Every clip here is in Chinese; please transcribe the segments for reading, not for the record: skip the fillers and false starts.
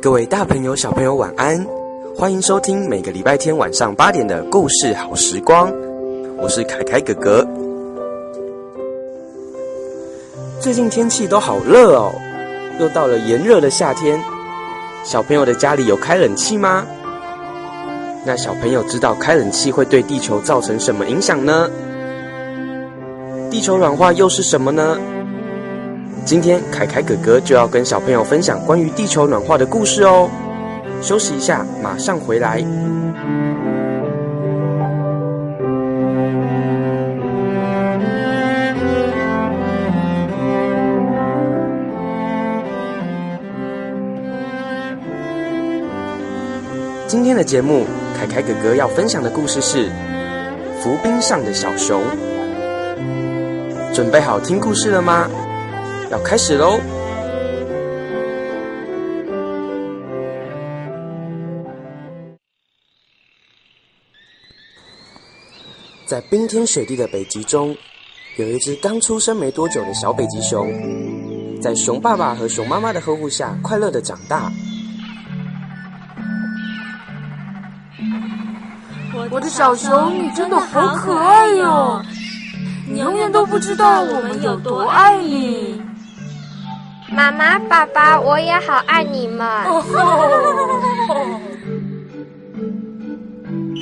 各位大朋友小朋友晚安，欢迎收听每个礼拜天晚上8点的故事好时光，我是凯凯哥哥。最近天气都好热哦，又到了炎热的夏天，小朋友的家里有开冷气吗？那小朋友知道开冷气会对地球造成什么影响呢？地球软化又是什么呢？今天凯凯哥哥就要跟小朋友分享关于地球暖化的故事哦。休息一下，马上回来。今天的节目，凯凯哥哥要分享的故事是浮冰上的小熊。准备好听故事了吗？要开始喽！在冰天雪地的北极中，有一只刚出生没多久的小北极熊，在熊爸爸和熊妈妈的呵护下，快乐的长大。我的小熊，你真的好可爱哟！你永远都不知道我们有多爱你。妈妈、爸爸，我也好爱你们。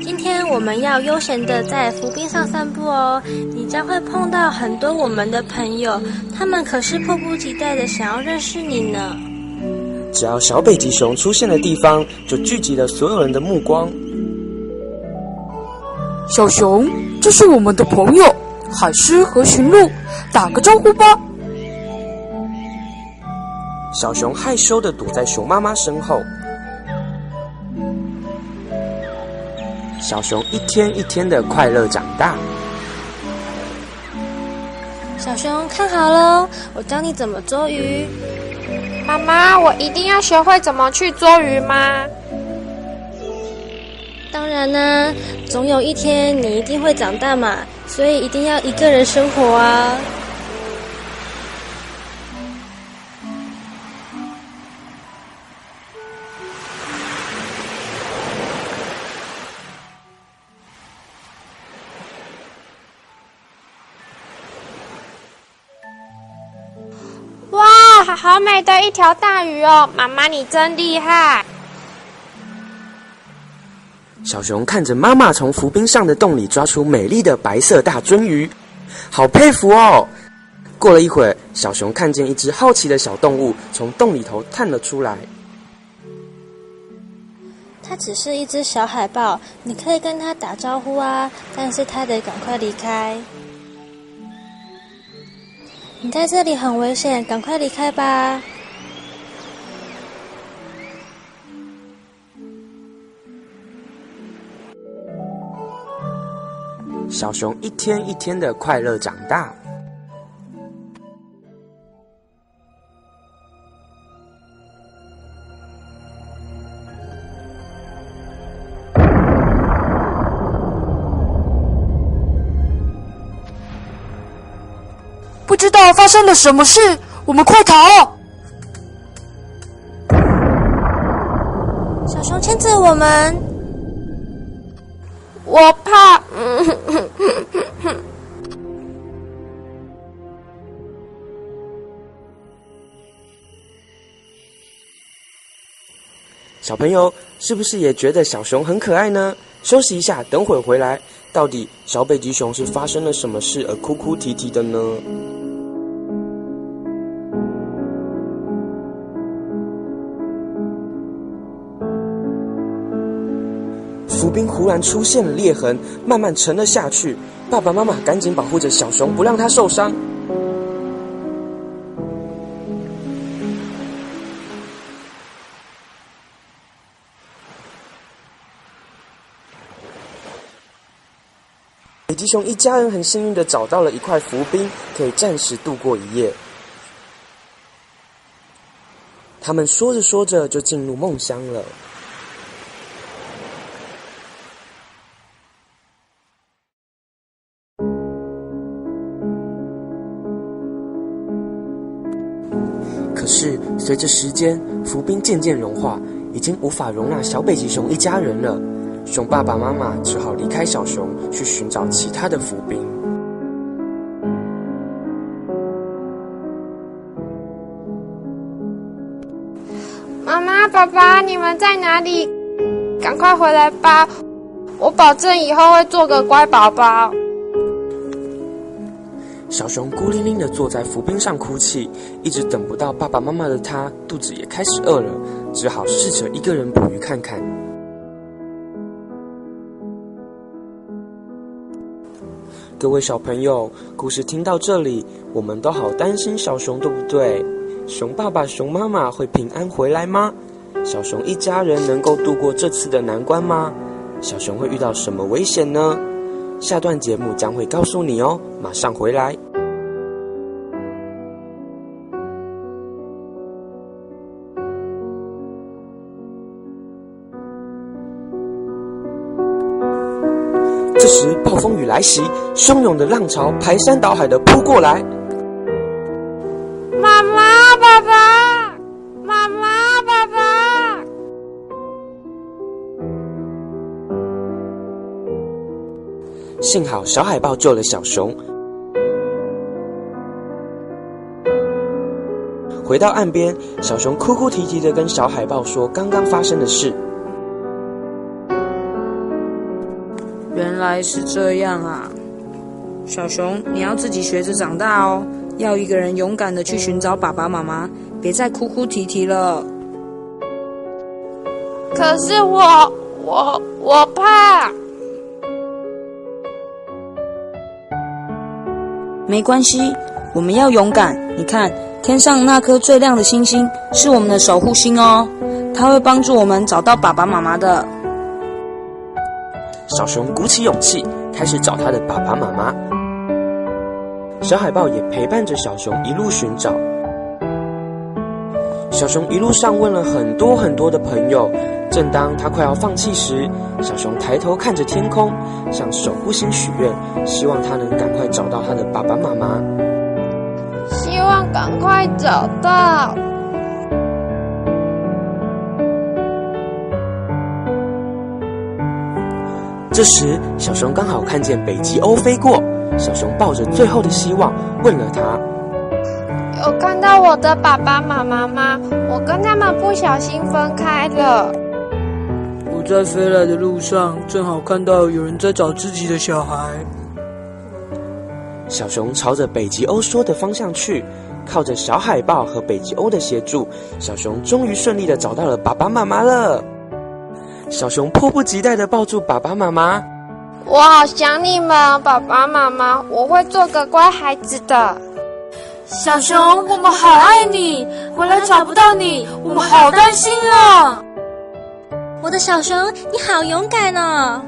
今天我们要悠闲的在浮冰上散步哦，你将会碰到很多我们的朋友，他们可是迫不及待的想要认识你呢。只要小北极熊出现的地方，就聚集了所有人的目光。小熊，这是我们的朋友海狮和驯鹿，打个招呼吧。小熊害羞地躲在熊妈妈身后。小熊一天一天的快乐长大。小熊，看好咯，我教你怎么捉鱼。妈妈，我一定要学会怎么去捉鱼吗？当然啦，总有一天你一定会长大嘛，所以一定要一个人生活啊。哇，好美的一条大鱼哦！妈妈，你真厉害。小熊看着妈妈从浮冰上的洞里抓出美丽的白色大鳟鱼，好佩服哦！过了一会儿，小熊看见一只好奇的小动物从洞里头探了出来。它只是一只小海豹，你可以跟它打招呼啊，但是它得赶快离开。你在这里很危险，赶快离开吧。小熊一天一天的快乐长大。不知道发生了什么事，我们快逃！小熊牵着我们。我怕。小朋友是不是也觉得小熊很可爱呢？休息一下，等会回来。到底小北极熊是发生了什么事而哭哭啼啼的呢？浮冰忽然出现了裂痕，慢慢沉了下去。爸爸妈妈赶紧保护着小熊，不让它受伤。北极熊一家人很幸运地找到了一块浮冰，可以暂时度过一夜。他们说着说着就进入梦乡了。是随着时间，浮冰渐渐融化，已经无法容纳小北极熊一家人了。熊爸爸妈妈只好离开小熊，去寻找其他的浮冰。妈妈、爸爸，你们在哪里？赶快回来吧！我保证以后会做个乖宝宝。小熊孤零零地坐在浮冰上哭泣，一直等不到爸爸妈妈的他，肚子也开始饿了，只好试着一个人捕鱼看看。各位小朋友，故事听到这里，我们都好担心小熊，对不对？熊爸爸、熊妈妈会平安回来吗？小熊一家人能够度过这次的难关吗？小熊会遇到什么危险呢？下段节目将会告诉你哦，马上回来。这时暴风雨来袭，汹涌的浪潮排山倒海的扑过来。妈妈、爸爸，妈妈、爸爸。幸好小海豹救了小熊。回到岸边，小熊哭哭啼啼的跟小海豹说刚刚发生的事。原来是这样啊，小熊，你要自己学着长大哦，要一个人勇敢的去寻找爸爸妈妈，别再哭哭啼啼了。可是我怕。没关系，我们要勇敢。你看，天上那颗最亮的星星是我们的守护星哦，它会帮助我们找到爸爸妈妈的。小熊鼓起勇气，开始找他的爸爸妈妈。小海豹也陪伴着小熊一路寻找。小熊一路上问了很多很多的朋友，正当他快要放弃时，小熊抬头看着天空，向守护星许愿，希望他能赶快找到他的爸爸妈妈。希望赶快找到。这时，小熊刚好看见北极鸥飞过，小熊抱着最后的希望，问了他：有看到我的爸爸妈妈吗？我跟他们不小心分开了。我在飞来的路上，正好看到有人在找自己的小孩。小熊朝着北极鸥说的方向去，靠着小海豹和北极鸥的协助，小熊终于顺利的找到了爸爸妈妈了。小熊迫不及待地抱住爸爸妈妈，我好想你们，爸爸妈妈，我会做个乖孩子的。小熊，我们好爱你，回来找不到你，我们好担心啊！我的小熊，你好勇敢哦！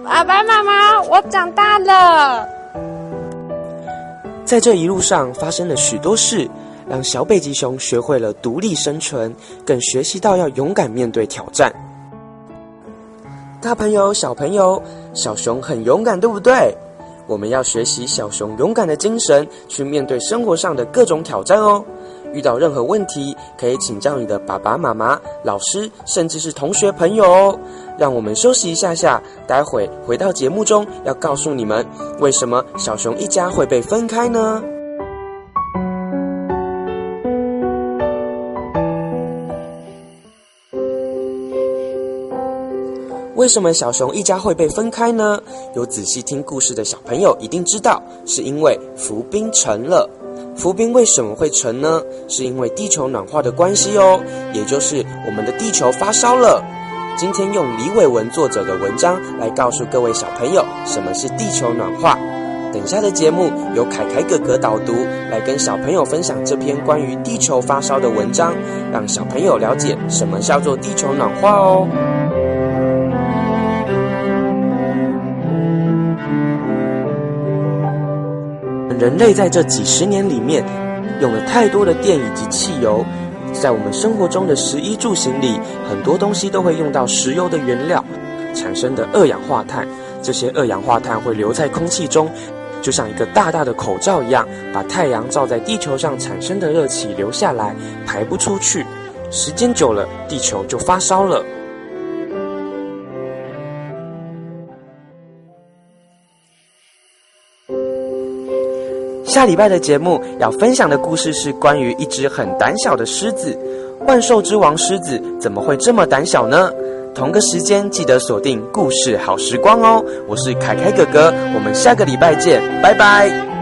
爸爸妈妈，我长大了。在这一路上发生了许多事，让小北极熊学会了独立生存，更学习到要勇敢面对挑战。大朋友、小朋友，小熊很勇敢，对不对？我们要学习小熊勇敢的精神，去面对生活上的各种挑战哦。遇到任何问题，可以请教你的爸爸妈妈、老师，甚至是同学朋友哦。让我们休息一下下，待会回到节目中，要告诉你们为什么小熊一家会被分开呢？为什么小熊一家会被分开呢？有仔细听故事的小朋友一定知道，是因为浮冰沉了。浮冰为什么会沉呢？是因为地球暖化的关系哦，也就是我们的地球发烧了。今天用李伟文作者的文章来告诉各位小朋友什么是地球暖化。等下的节目由凯凯哥哥导读，来跟小朋友分享这篇关于地球发烧的文章，让小朋友了解什么叫做地球暖化哦。人类在这几十年里面用了太多的电以及汽油，在我们生活中的食衣住行里，很多东西都会用到石油的原料产生的二氧化碳，这些二氧化碳会留在空气中，就像一个大大的口罩一样，把太阳照在地球上产生的热气留下来，排不出去。时间久了，地球就发烧了。下礼拜的节目要分享的故事是关于一只很胆小的狮子。万兽之王狮子怎么会这么胆小呢？同个时间记得锁定故事好时光哦。我是凯凯哥哥，我们下个礼拜见，拜拜。